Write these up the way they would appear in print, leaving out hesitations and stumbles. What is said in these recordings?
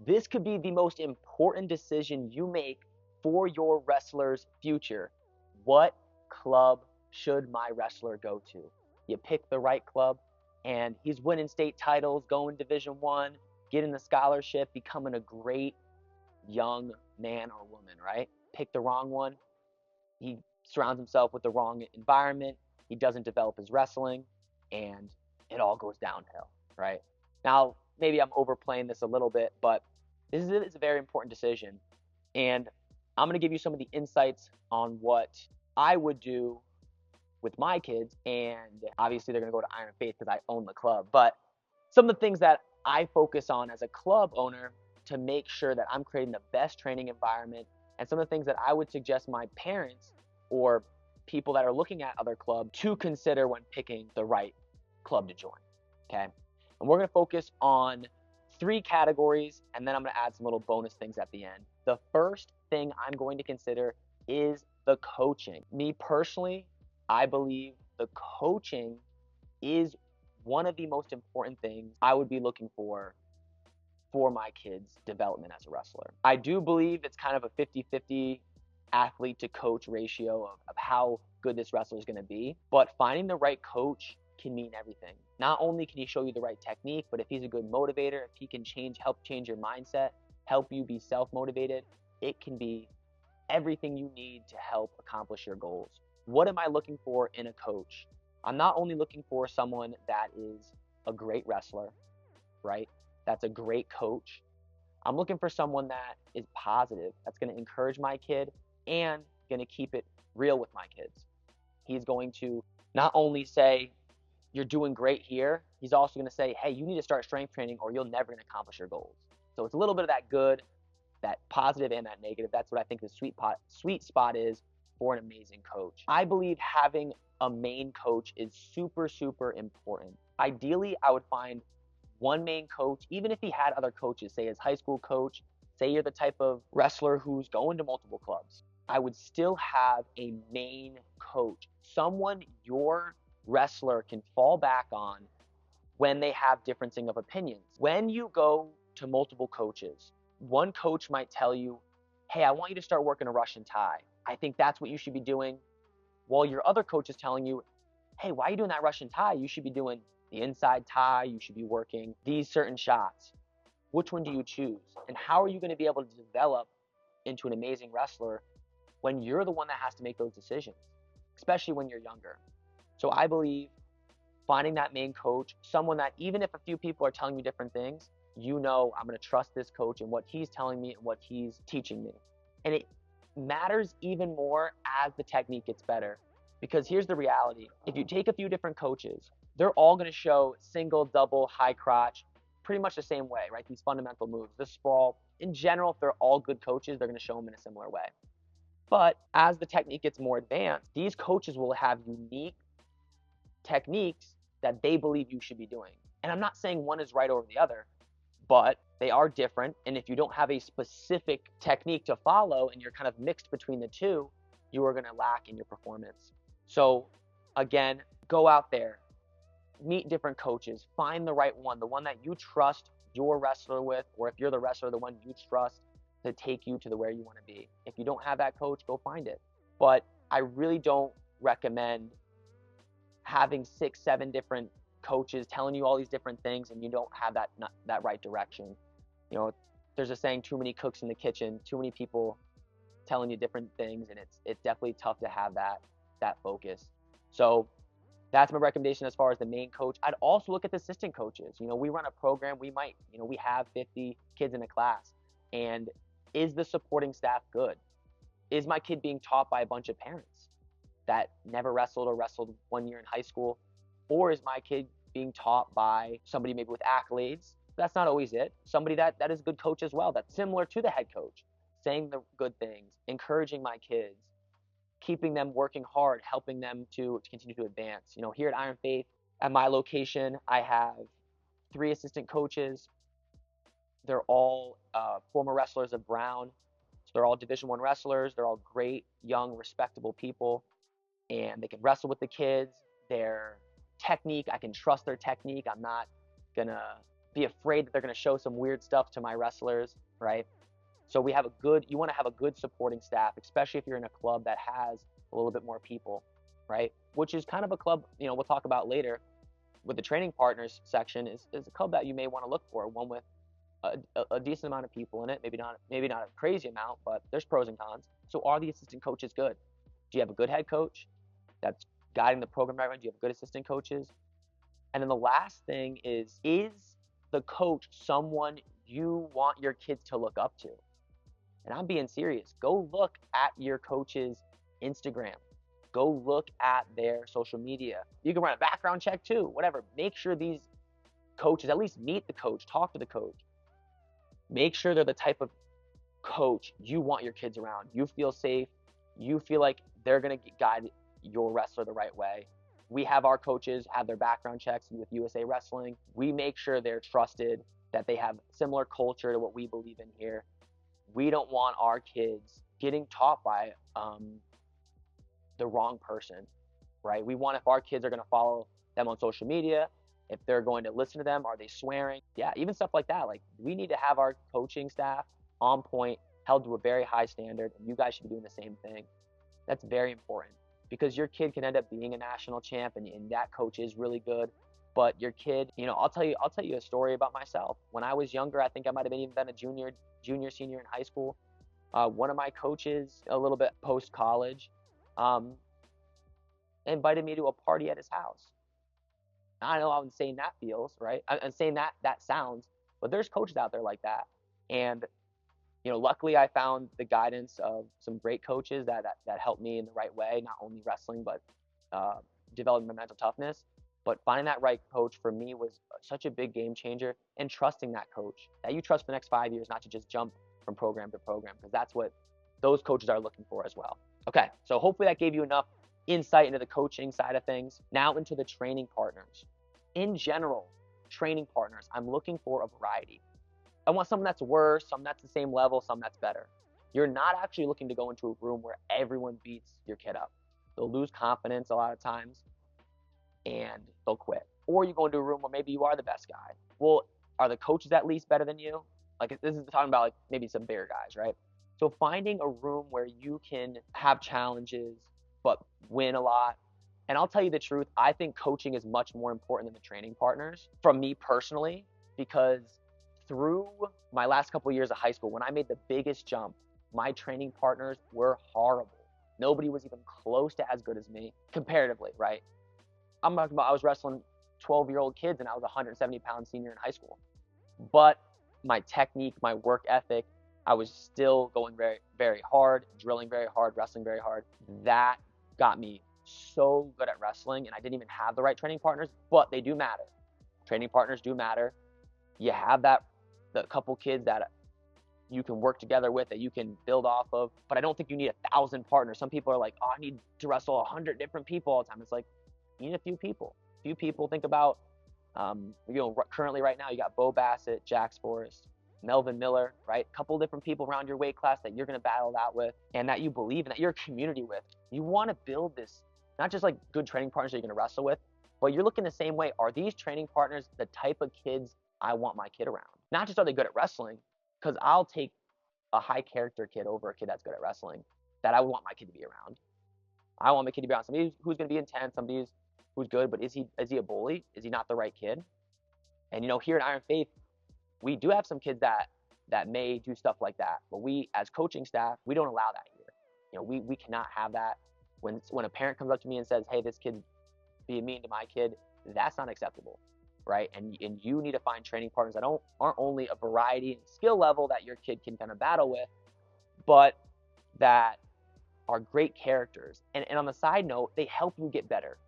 This could be the most important decision you make for your wrestler's future. What club should my wrestler go to? You pick the right club, and he's winning state titles, going Division One, getting the scholarship, becoming a great young man or woman, right? Pick the wrong one, he surrounds himself with the wrong environment, he doesn't develop his wrestling, and it all goes downhill, right? Now, maybe I'm overplaying this a little bit, but this is a very important decision. And I'm going to give you some of the insights on what I would do with my kids. And obviously, they're going to go to Iron Faith because I own the club. But some of the things that I focus on as a club owner to make sure that I'm creating the best training environment, and some of the things that I would suggest my parents or people that are looking at other clubs to consider when picking the right club to join. Okay. And we're going to focus on 3 categories, and then I'm going to add some little bonus things at the end. The first thing I'm going to consider is the coaching. Me personally, I believe the coaching is one of the most important things I would be looking for my kids' development as a wrestler. I do believe it's kind of a 50-50 athlete to coach ratio of how good this wrestler is going to be, but finding the right coach can mean everything. Not only can he show you the right technique, but if he's a good motivator, if he can help change your mindset, help you be self-motivated, it can be everything you need to help accomplish your goals. What am I looking for in a coach? I'm not only looking for someone that is a great wrestler, right? That's a great coach. I'm looking for someone that is positive, that's going to encourage my kid and going to keep it real with my kids. He's going to not only say, you're doing great here, he's also going to say, hey, you need to start strength training or you're never going to accomplish your goals. So it's a little bit of that good, that positive and that negative. That's what I think the sweet spot is for an amazing coach. I believe having a main coach is super, super important. Ideally, I would find one main coach, even if he had other coaches, say his high school coach, say you're the type of wrestler who's going to multiple clubs. I would still have a main coach, someone your wrestler can fall back on when they have differencing of opinions. When you go to multiple coaches, one coach might tell you, hey, I want you to start working a Russian tie. I think that's what you should be doing. While your other coach is telling you, hey, why are you doing that Russian tie? You should be doing the inside tie. You should be working these certain shots. Which one do you choose? And how are you going to be able to develop into an amazing wrestler when you're the one that has to make those decisions, especially when you're younger? So I believe finding that main coach, someone that even if a few people are telling you different things, you know, I'm going to trust this coach and what he's telling me and what he's teaching me. And it matters even more as the technique gets better. Because here's the reality. If you take a few different coaches, they're all going to show single, double, high crotch, pretty much the same way, right? These fundamental moves, the sprawl. In general, if they're all good coaches, they're going to show them in a similar way. But as the technique gets more advanced, these coaches will have unique techniques that they believe you should be doing. And I'm not saying one is right over the other, but they are different. And if you don't have a specific technique to follow and you're kind of mixed between the two, you are going to lack in your performance. So again, go out there, meet different coaches, find the right one, the one that you trust your wrestler with, or if you're the wrestler, the one you trust to take you to where you want to be. If you don't have that coach, go find it. But I really don't recommend having 6, 7 different coaches telling you all these different things and you don't have that right direction. You know, there's a saying, too many cooks in the kitchen, too many people telling you different things, and it's definitely tough to have that focus. So that's my recommendation as far as the main coach. I'd also look at the assistant coaches. You know, we run a program, we have 50 kids in a class, and is the supporting staff good? Is my kid being taught by a bunch of parents that never wrestled or wrestled 1 year in high school? Or is my kid being taught by somebody maybe with accolades? That's not always it. Somebody that is a good coach as well, that's similar to the head coach, saying the good things, encouraging my kids, keeping them working hard, helping them to continue to advance. You know, here at Iron Faith, at my location, I have 3 assistant coaches. They're all former wrestlers of Brown. So they're all Division I wrestlers. They're all great, young, respectable people. And they can wrestle with the kids. Their technique, I can trust their technique. I'm not going to be afraid that they're going to show some weird stuff to my wrestlers, right? So you want to have a good supporting staff, especially if you're in a club that has a little bit more people, right? Which is kind of a club, we'll talk about later with the training partners section is a club that you may want to look for, one with a decent amount of people in it, maybe not a crazy amount, but there's pros and cons. So are the assistant coaches good? Do you have a good head coach that's guiding the program right? Do you have good assistant coaches? And then the last thing is the coach someone you want your kids to look up to? And I'm being serious. Go look at your coach's Instagram. Go look at their social media. You can run a background check too, whatever. Make sure these coaches, at least meet the coach, talk to the coach. Make sure they're the type of coach you want your kids around. You feel safe. You feel like they're going to guide your wrestler the right way. We have our coaches have their background checks with USA Wrestling. We make sure they're trusted, that they have similar culture to what we believe in here. We don't want our kids getting taught by the wrong person, right? We want, if our kids are going to follow them on social media, if they're going to listen to them, are they swearing? Yeah, even stuff like that. Like, we need to have our coaching staff on point, held to a very high standard, and you guys should be doing the same thing. That's very important, because your kid can end up being a national champ, and that coach is really good. But your kid, I'll tell you a story about myself. When I was younger, I think I might have even been a junior, senior in high school. One of my coaches, a little bit post college, invited me to a party at his house. I know how insane that feels, right? I'm saying that sounds, but there's coaches out there like that. And luckily I found the guidance of some great coaches that helped me in the right way, not only wrestling, but developing my mental toughness. But finding that right coach for me was such a big game changer, and trusting that coach that you trust for the next 5 years, not to just jump from program to program, because that's what those coaches are looking for as well. Okay, so hopefully that gave you enough insight into the coaching side of things. Now into the training partners. In general, training partners, I'm looking for a variety. I want someone that's worse, some that's the same level, some that's better. You're not actually looking to go into a room where everyone beats your kid up. They'll lose confidence a lot of times, and they'll quit. Or you go into a room where maybe you are the best guy. Well, are the coaches at least better than you? Like, this is talking about like maybe some bigger guys, right? So finding a room where you can have challenges but win a lot. And I'll tell you the truth, I think coaching is much more important than the training partners from me personally, because through my last couple of years of high school, when I made the biggest jump, my training partners were horrible. Nobody was even close to as good as me comparatively, right? I'm talking about, I was wrestling 12-year-old kids and I was a 170-pound senior in high school. But my technique, my work ethic, I was still going very, very hard, drilling very hard, wrestling very hard. That got me so good at wrestling, and I didn't even have the right training partners, but they do matter. Training partners do matter. You have the couple kids that you can work together with, that you can build off of, but I don't think you need 1,000 partners. Some people are like, oh, I need to wrestle 100 different people all the time. It's like, you need a few people. Think about, currently right now, you got Bo Bassett, Jax Forrest, Melvin Miller, right? A couple different people around your weight class that you're going to battle it out with, and that you believe in, that you're a community with. You want to build this, not just like good training partners that you're going to wrestle with, but you're looking the same way. Are these training partners the type of kids I want my kid around? Not just are they good at wrestling, because I'll take a high character kid over a kid that's good at wrestling, that I would want my kid to be around. I want my kid to be around somebody who's going to be intense, somebody who's good, but is he a bully? Is he not the right kid? And here at Iron Faith, we do have some kids that may do stuff like that, but we, as coaching staff, we don't allow that here. We cannot have that. When a parent comes up to me and says, hey, this kid's being mean to my kid, that's not acceptable, right? And you need to find training partners that aren't only a variety and skill level that your kid can kind of battle with, but that are great characters. And on the side note, they help you get better.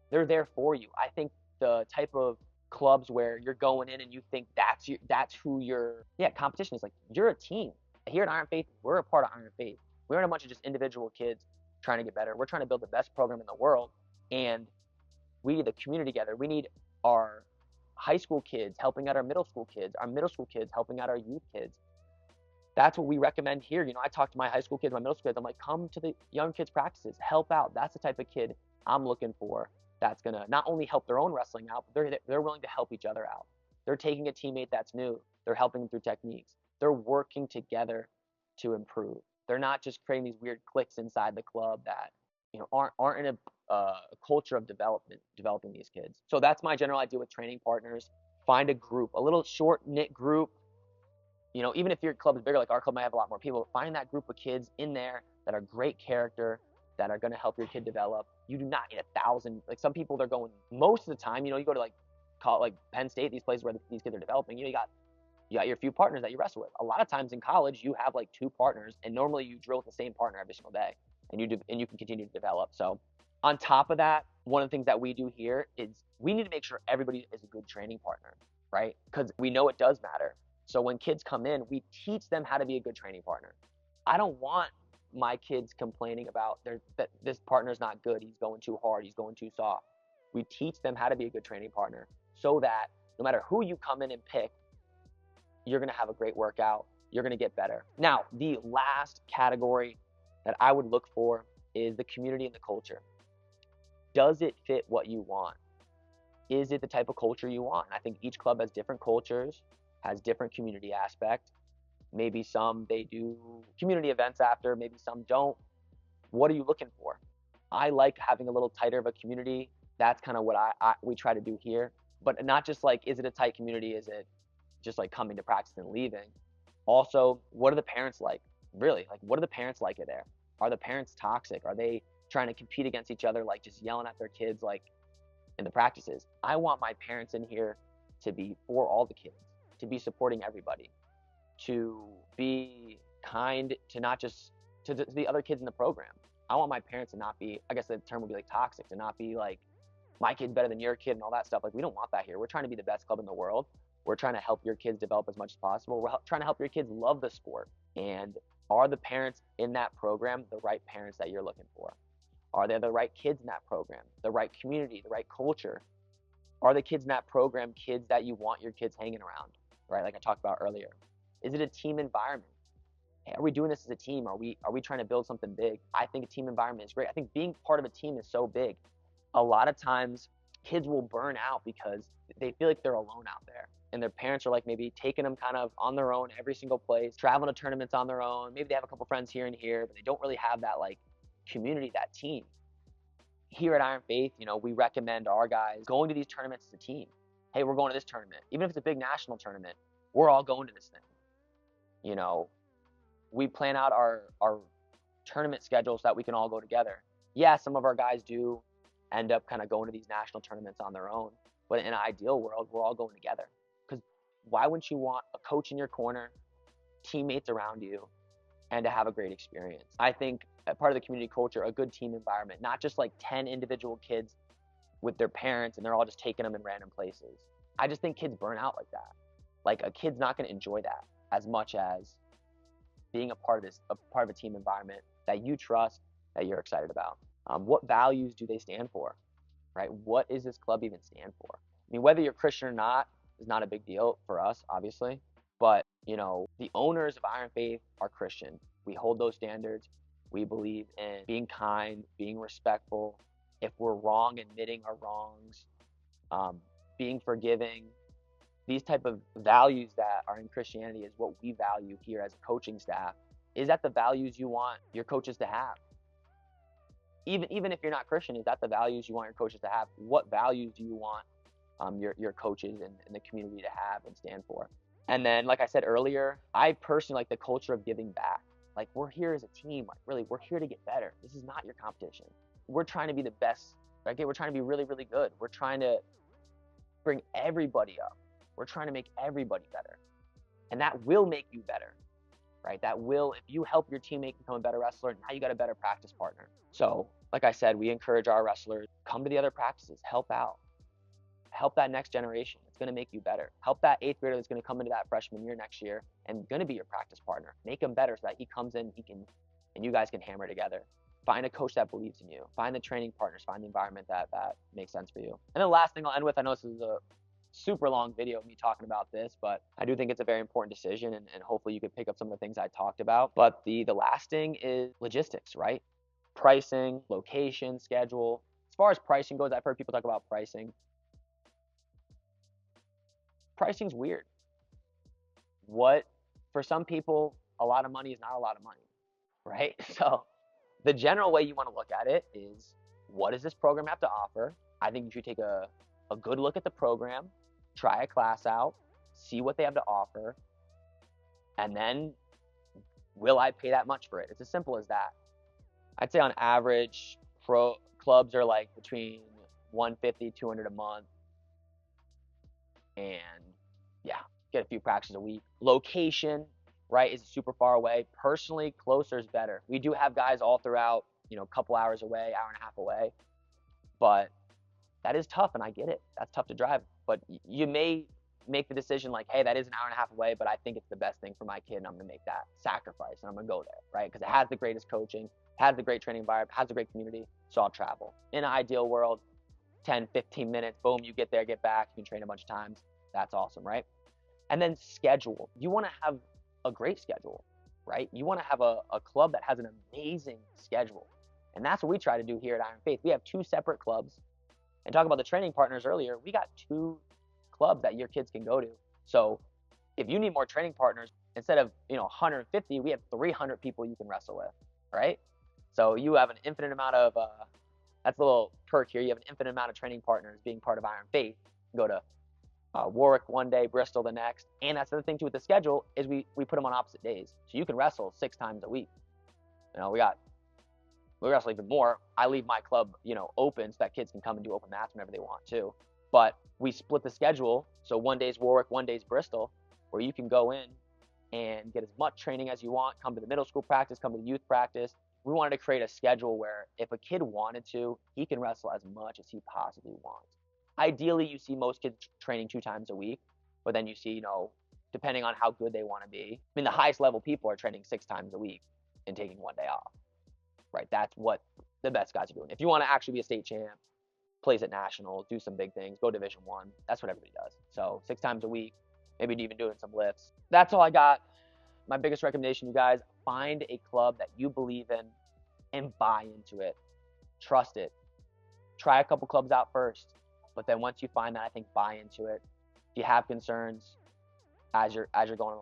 They're there for you. I think the type of clubs where you're going in and you think that's who your competition is, like, you're a team. Here at Iron Faith, we're a part of Iron Faith. We aren't a bunch of just individual kids trying to get better. We're trying to build the best program in the world, and we need the community together. We need our high school kids helping out our middle school kids helping out our youth kids. That's what we recommend here. I talk to my high school kids, my middle school kids. I'm like, come to the young kids practices, help out. That's the type of kid I'm looking for. That's gonna not only help their own wrestling out, but they're willing to help each other out. They're taking a teammate that's new. They're helping them through techniques. They're working together to improve. They're not just creating these weird cliques inside the club that aren't in a culture of developing these kids. So that's my general idea with training partners. Find a group, a little short knit group. Even if your club is bigger, like our club might have a lot more people, find that group of kids in there that are great character, that are going to help your kid develop. You do not need 1,000. Like some people, they're going most of the time. You go to like Penn State, these places where these kids are developing. You got your few partners that you wrestle with. A lot of times in college, you have like 2 partners, and normally you drill with the same partner every single day, and you can continue to develop. So on top of that, one of the things that we do here is we need to make sure everybody is a good training partner, right? Because we know it does matter. So when kids come in, we teach them how to be a good training partner. I don't want my kids complaining about that this partner's not good. He's going too hard. He's going too soft. We teach them how to be a good training partner so that no matter who you come in and pick, you're going to have a great workout. You're going to get better. Now, the last category that I would look for is the community and the culture. Does it fit what you want? Is it the type of culture you want? And I think each club has different cultures, has different community aspect. Maybe some they do community events after, maybe some don't. What are you looking for? I like having a little tighter of a community. That's kind of what we try to do here. But not just like, is it a tight community? Is it just like coming to practice and leaving? Also, what are the parents like? Really, like what are the parents like there? Are the parents toxic? Are they trying to compete against each other, like just yelling at their kids like in the practices? I want my parents in here to be for all the kids, to be supporting everybody, to be kind to not just to the other kids in the program. I want my parents to not be, I guess the term would be like toxic, to not be like my kid's better than your kid and all that stuff. Like we don't want that here. We're trying to be the best club in the world. We're trying to help your kids develop as much as possible. We're trying to help your kids love the sport. And are the parents in that program the right parents that you're looking for? Are they the right kids in that program? The right community, the right culture? Are the kids in that program kids that you want your kids hanging around, right? Like I talked about earlier. Is it a team environment? Hey, are we doing this as a team? Are we trying to build something big? I think a team environment is great. I think being part of a team is so big. A lot of times kids will burn out because they feel like they're alone out there. And their parents are like maybe taking them kind of on their own every single place, traveling to tournaments on their own. Maybe they have a couple friends here and here, but they don't really have that like community, that team. Here at Iron Faith, we recommend our guys going to these tournaments as a team. Hey, we're going to this tournament. Even if it's a big national tournament, we're all going to this thing. We plan out our tournament schedules so that we can all go together. Yeah, some of our guys do end up kind of going to these national tournaments on their own, but in an ideal world, we're all going together. Because why wouldn't you want a coach in your corner, teammates around you, and to have a great experience? I think part of the community culture, a good team environment, not just like 10 individual kids with their parents and they're all just taking them in random places. I just think kids burn out like that. Like a kid's not going to enjoy that as much as being a part of a team environment that you trust, that you're excited about. What values do they stand for, right? What does this club even stand for? I mean, whether you're Christian or not is not a big deal for us, obviously. But, the owners of Iron Faith are Christian. We hold those standards. We believe in being kind, being respectful. If we're wrong, admitting our wrongs, being forgiving. These type of values that are in Christianity is what we value here as a coaching staff. Is that the values you want your coaches to have? Even if you're not Christian, is that the values you want your coaches to have? What values do you want your coaches and the community to have and stand for? And then, like I said earlier, I personally like the culture of giving back. Like we're here as a team. Like really, we're here to get better. This is not your competition. We're trying to be the best. Okay, we're trying to be really, really good. We're trying to bring everybody up. We're trying to make everybody better. And that will make you better, right? That will, if you help your teammate become a better wrestler, now you got a better practice partner. So, like I said, we encourage our wrestlers, come to the other practices, help out. Help that next generation. It's going to make you better. Help that 8th grader that's going to come into that freshman year next year and going to be your practice partner. Make him better so that he comes in, and you guys can hammer together. Find a coach that believes in you. Find the training partners. Find the environment that makes sense for you. And the last thing I'll end with, I know this is a super long video of me talking about this, but I do think it's a very important decision, and hopefully you could pick up some of the things I talked about. But the last thing is logistics, right? Pricing, location, schedule. As far as pricing goes, I've heard people talk about pricing. pricing's weird. What for some people, a lot of money is not a lot of money, right? So the general way you want to look at it is, what does this program have to offer? I think you should take a good look at the program, try a class out, see what they have to offer, and then will I pay that much for it? It's as simple as that. I'd say on average, pro clubs are like between 150, 200 a month, and yeah, get a few practices a week. Location, right, is super far away. Personally, closer is better. We do have guys all throughout, a couple hours away, hour and a half away, but that is tough, and I get it. That's tough to drive, but you may make the decision like, hey, that is an hour and a half away, but I think it's the best thing for my kid, and I'm going to make that sacrifice, and I'm going to go there, right? Because it has the greatest coaching, has the great training environment, has a great community, so I'll travel. In an ideal world, 10, 15 minutes, boom, you get there, get back, you can train a bunch of times. That's awesome, right? And then schedule. You want to have a great schedule, right? You want to have a club that has an amazing schedule. And that's what we try to do here at Iron Faith. We have 2 separate clubs. And talking about the training partners earlier, we got 2 clubs that your kids can go to. So if you need more training partners, instead of 150, we have 300 people you can wrestle with, right? So you have an infinite amount of that's a little perk here. You have an infinite amount of training partners being part of Iron Faith. You go to Warwick one day, Bristol the next, and that's the other thing too with the schedule is we put them on opposite days, so you can wrestle 6 times a week. We wrestle even more. I leave my club open so that kids can come and do open mats whenever they want to. But we split the schedule, so one day's Warwick, one day's Bristol, where you can go in and get as much training as you want. Come to the middle school practice, come to the youth practice. We wanted to create a schedule where if a kid wanted to, he can wrestle as much as he possibly wants. Ideally, you see most kids training 2 times a week, but then you see, depending on how good they want to be. I mean, the highest level people are training 6 times a week and taking 1 day off, right? That's what the best guys are doing. If you want to actually be a state champ, place at nationals, do some big things, go Division 1, that's what everybody does. So 6 times a week, maybe even doing some lifts. That's all I got. My biggest recommendation, you guys, find a club that you believe in and buy into it. Trust it. Try a couple clubs out first. But then once you find that, I think buy into it. If you have concerns as you're going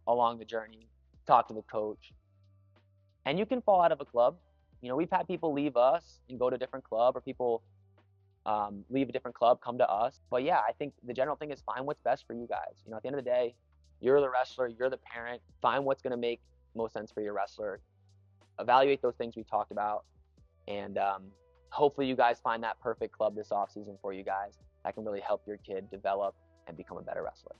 along the journey, talk to the coach. And you can fall out of a club. We've had people leave us and go to a different club, or people leave a different club, come to us. But yeah, I think the general thing is find what's best for you guys. At the end of the day, you're the wrestler, you're the parent. Find what's going to make most sense for your wrestler. Evaluate those things we talked about, and hopefully you guys find that perfect club this offseason for you guys that can really help your kid develop and become a better wrestler.